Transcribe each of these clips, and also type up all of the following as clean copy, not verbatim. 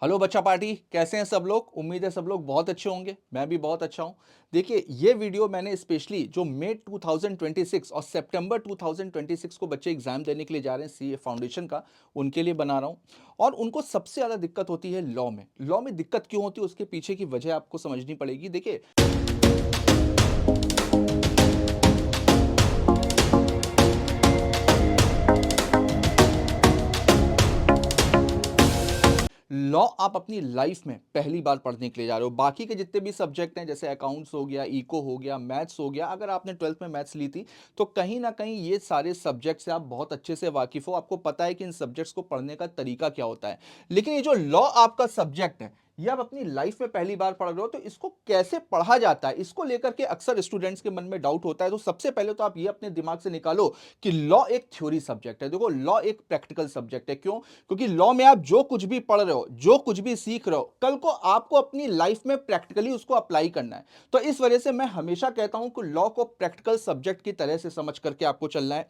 Hello बच्चा party, कैसे हैं सब लोग। उम्मीद है सब लोग बहुत अच्छे होंगे। मैं भी बहुत अच्छा हूं। देखिए, ये वीडियो मैंने स्पेशली जो मई 2026 और सितंबर 2026 को बच्चे एग्जाम देने के लिए जा रहे हैं सीए फाउंडेशन का, उनके लिए बना रहा हूं। और उनको सबसे ज्यादा दिक्कत होती है लॉ में दिक्कत क्यों होती है, उसके पीछे की वजह आपको समझनी पड़ेगी। देखिए, लॉ आप अपनी लाइफ में पहली बार पढ़ने के लिए जा रहे हो। बाकी के जितने भी सब्जेक्ट हैं, जैसे अकाउंट्स हो गया, इको हो गया, मैथ्स हो गया, अगर आपने 12th में मैथ्स ली थी तो कहीं ना कहीं ये सारे सब्जेक्ट से आप बहुत अच्छे से वाकिफ हो। आपको पता है कि इन सब्जेक्ट्स को पढ़ने का तरीका क्या होता है। लेकिन ये जो लॉ आपका सब्जेक्ट है, ये आप अपनी लाइफ में पहली बार पढ़ रहे हो, तो इसको कैसे पढ़ा जाता है, इसको लेकर के अक्सर स्टूडेंट्स के मन में डाउट होता है। तो सबसे पहले तो आप ये अपने दिमाग से निकालो कि लॉ एक थ्योरी सब्जेक्ट है। देखो, लॉ एक प्रैक्टिकल सब्जेक्ट है। क्यों? क्योंकि लॉ में आप जो कुछ भी पढ़ रहे हो, जो कुछ भी सीख रहे हो, कल को आपको अपनी लाइफ में प्रैक्टिकली उसको अप्लाई करना है। तो इस वजह से मैं हमेशा कहता हूं कि लॉ को प्रैक्टिकल सब्जेक्ट की तरह से समझ करके आपको चलना है।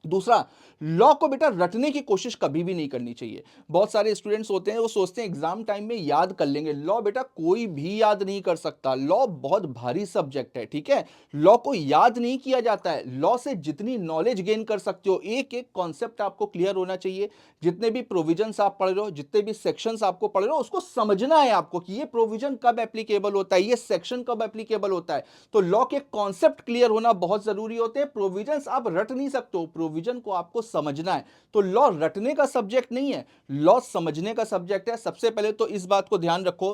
दूसरा, लॉ को बेटा रटने की कोशिश कभी भी नहीं करनी चाहिए। बहुत सारे स्टूडेंट्स होते हैं, वो सोचते हैं एग्जाम टाइम में याद कर लेंगे। लॉ बेटा कोई भी याद नहीं कर सकता। लॉ बहुत भारी सब्जेक्ट है, ठीक है। लॉ को याद नहीं किया जाता है। लॉ से जितनी नॉलेज गेन कर सकते हो, एक एक कॉन्सेप्ट आपको क्लियर होना चाहिए। जितने भी प्रोविजंस आप पढ़ रहे हो, जितने भी सेक्शंस आपको पढ़ रहे हो, उसको समझना है आपको कि ये प्रोविजन कब एप्लीकेबल होता है, ये सेक्शन कब एप्लीकेबल होता है। तो लॉ के कॉन्सेप्ट क्लियर होना बहुत जरूरी होते हैं। प्रोविजंस आप रट नहीं सकते हो, प्रोविजन को आपको समझना है। तो लॉ रटने का सब्जेक्ट नहीं है, लॉ समझने का सब्जेक्ट है। सबसे पहले तो इस बात को ध्यान रखो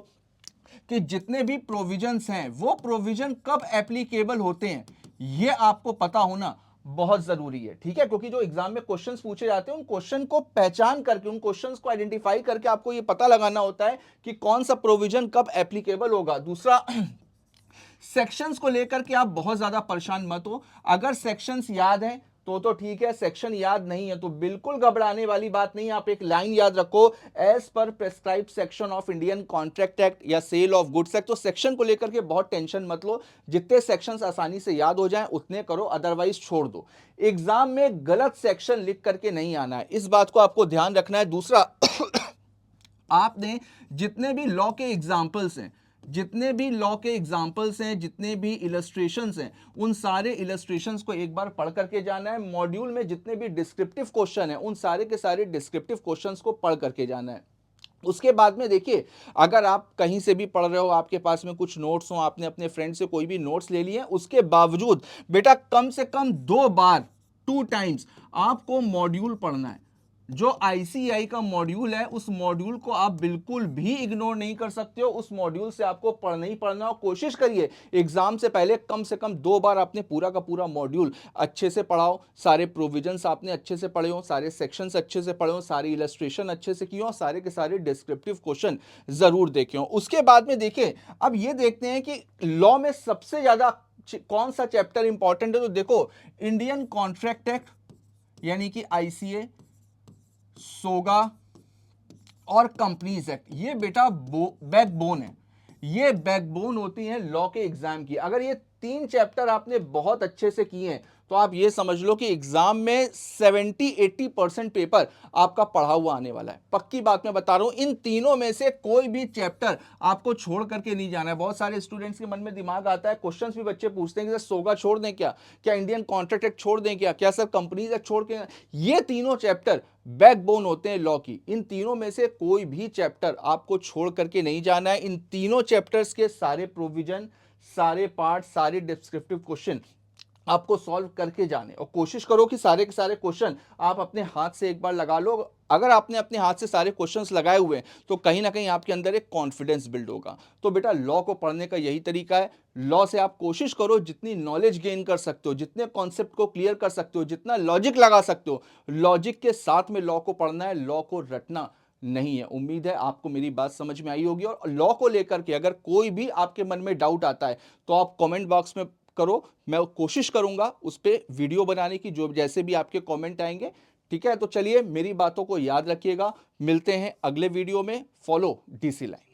कि जितने भी प्रोविजंस हैं, वो प्रोविजन कब एप्लीकेबल होते हैं, ये आपको पता होना बहुत जरूरी है, ठीक है। क्योंकि जो एग्जाम में क्वेश्चंस पूछे जाते हैं, उन क्वेश्चन को पहचान करके, उन क्वेश्चंस को आइडेंटिफाई करके आपको ये पता लगाना होता है कि कौन सा प्रोविजन कब एप्लीकेबल होगा। दूसरा, सेक्शंस को लेकर के आप बहुत ज्यादा परेशान मत हो। अगर सेक्शंस याद हैं तो ठीक है, सेक्शन याद नहीं है तो बिल्कुल घबराने वाली बात नहीं है। आप एक लाइन याद रखो, as per prescribe section of Indian Contract Act या सेल ऑफ गुड्स एक्ट। तो सेक्शन को लेकर के बहुत टेंशन मत लो। जितने सेक्शंस आसानी से याद हो जाएं उतने करो, अदरवाइज छोड़ दो। एग्जाम में गलत सेक्शन लिख करके नहीं आना है, इस बात को आपको ध्यान रखना है। दूसरा, आपने जितने भी लॉ के एग्जाम्पल्स हैं, जितने भी इलस्ट्रेशंस हैं, उन सारे इलस्ट्रेशंस को एक बार पढ़ करके जाना है। मॉड्यूल में जितने भी डिस्क्रिप्टिव क्वेश्चन हैं, उन सारे के सारे डिस्क्रिप्टिव क्वेश्चंस को पढ़ करके जाना है। उसके बाद में देखिए, अगर आप कहीं से भी पढ़ रहे हो, आपके पास में कुछ नोट्स हो, आपने अपने फ्रेंड से कोई भी नोट्स ले लिए, उसके बावजूद बेटा कम से कम 2 बार, 2 टाइम्स आपको मॉड्यूल पढ़ना है। जो आईसीआई का मॉड्यूल है, उस मॉड्यूल को आप बिल्कुल भी इग्नोर नहीं कर सकते हो। उस मॉड्यूल से आपको पढ़ना ही पढ़ना हो। कोशिश करिए एग्जाम से कम 2 बार आपने पूरा का पूरा मॉड्यूल अच्छे से पढ़ाओ। सारे प्रोविजंस आपने अच्छे से पढ़े हो, सारे सेक्शंस अच्छे से पढ़े हो, सारी इलस्ट्रेशन अच्छे से किए हो, सारे के सारे डिस्क्रिप्टिव क्वेश्चन जरूर देखे हो। उसके बाद में देखिए, अब ये देखते हैं कि लॉ में सबसे ज्यादा कौन सा चैप्टर इंपॉर्टेंट है। तो देखो, इंडियन कॉन्ट्रैक्ट एक्ट यानी कि आईसीए, सोगा और कंपनीज एक्ट, ये बेटा बैकबोन है। ये बैकबोन होती है लॉ के एग्जाम की। अगर ये 3 चैप्टर आपने बहुत अच्छे से किए हैं तो आप ये समझ लो कि एग्जाम में 70-80% पेपर आपका पढ़ा हुआ आने वाला है। पक्की बात मैं बता रहा हूं, इन तीनों में से कोई भी चैप्टर आपको छोड़ करके नहीं जाना है। बहुत सारे स्टूडेंट्स के मन में दिमाग आता है, क्वेश्चंस भी बच्चे पूछते हैं कि सर सोगा छोड़ दें क्या, क्या इंडियन कॉन्ट्रैक्ट एक्ट छोड़ दें क्या सर कंपनीज एक्ट छोड़ के। ये तीनों चैप्टर बैकबोन होते हैं लॉ की। इन तीनों में से कोई भी चैप्टर आपको छोड़ करके नहीं जाना है। इन तीनों चैप्टर्स के सारे प्रोविजन, सारे पार्ट, सारे डिस्क्रिप्टिव क्वेश्चन आपको सॉल्व करके जाने, और कोशिश करो कि सारे के सारे क्वेश्चन आप अपने हाथ से एक बार लगा लो। अगर आपने अपने हाथ से सारे क्वेश्चंस लगाए हुए हैं तो कहीं ना कहीं आपके अंदर एक कॉन्फिडेंस बिल्ड होगा। तो बेटा, लॉ को पढ़ने का यही तरीका है। लॉ से आप कोशिश करो जितनी नॉलेज गेन कर सकते हो, जितने कॉन्सेप्ट को क्लियर कर सकते हो, जितना लॉजिक लगा सकते हो, लॉजिक के साथ में लॉ को पढ़ना है, लॉ को रटना नहीं है। उम्मीद है आपको मेरी बात समझ में आई होगी। और लॉ को लेकर के अगर कोई भी आपके मन में डाउट आता है तो आप कमेंट बॉक्स में करो, मैं कोशिश करूंगा उस पर वीडियो बनाने की, जो जैसे भी आपके कमेंट आएंगे, ठीक है। तो चलिए, मेरी बातों को याद रखिएगा। मिलते हैं अगले वीडियो में। Follow DC line.